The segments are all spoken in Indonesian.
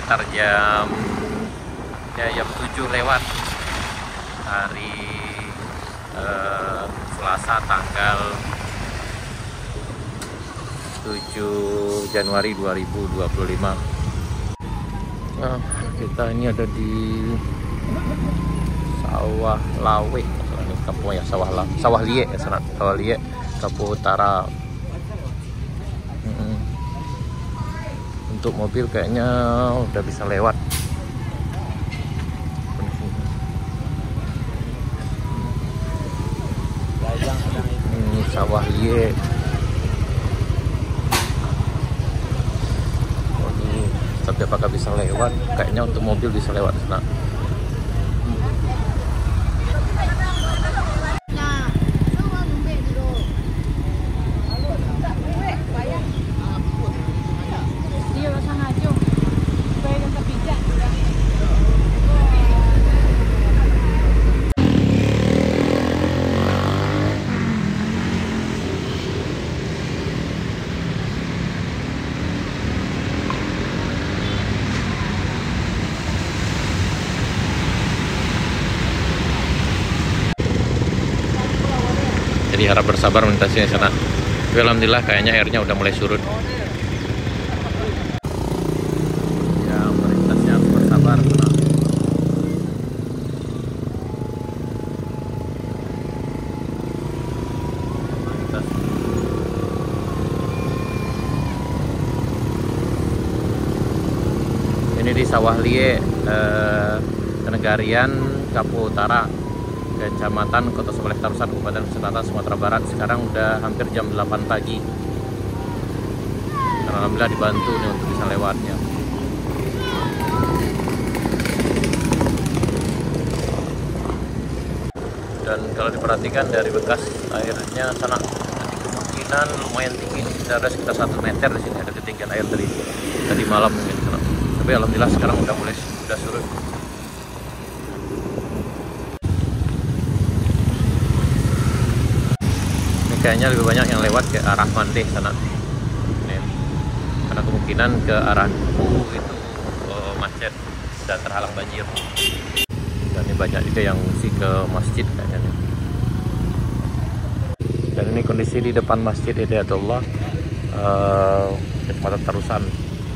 sekitar jam 7 lewat hari Selasa tanggal 7 Januari 2025. Nah, kita ini ada di Sawah Lawe, ini kampung ya, Sawah Lie ya, Sawah Lie, Kampung Utara. Untuk mobil kayaknya udah bisa lewat. Ini Sawah Lie. Tapi apakah bisa lewat? Kayaknya untuk mobil bisa lewat di sana. Jadi harap bersabar melintasinya sana. Tapi alhamdulillah kayaknya airnya udah mulai surut. Ya, melintasnya harus bersabar sana. Ini di Sawah Lie, Kenegarian, Kampung Utara, Kecamatan Kota Sebaleh Tarusan, Kabupaten Selatan, Sumatera Barat. Sekarang udah hampir jam 8 pagi. Dan alhamdulillah dibantu nih untuk bisa lewatnya. Dan kalau diperhatikan dari bekas airnya sana, kemungkinan lumayan tinggi, ada sekitar 1 meter di sini ada ketinggian air tadi malam mungkin sana. Tapi alhamdulillah sekarang udah surut. Kayaknya lebih banyak yang lewat ke arah Mandeh sana, karena kemungkinan ke arah Duku itu macet dan terhalang banjir. Dan ini banyak juga yang ngungsi ke masjid kayaknya. Dan ini kondisi di depan Masjid Hidayatullah, Kecamatan Tarusan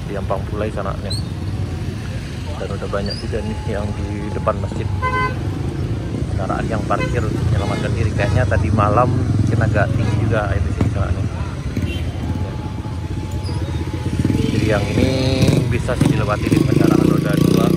di Ampang Pulai sana nih. Dan udah banyak juga nih yang di depan masjid, kendaraan yang parkir menyelamatkan diri. Kayaknya tadi malam agak tinggi juga air di sini sana. Jadi yang ini bisa sih dilewati di kendaraan roda 2.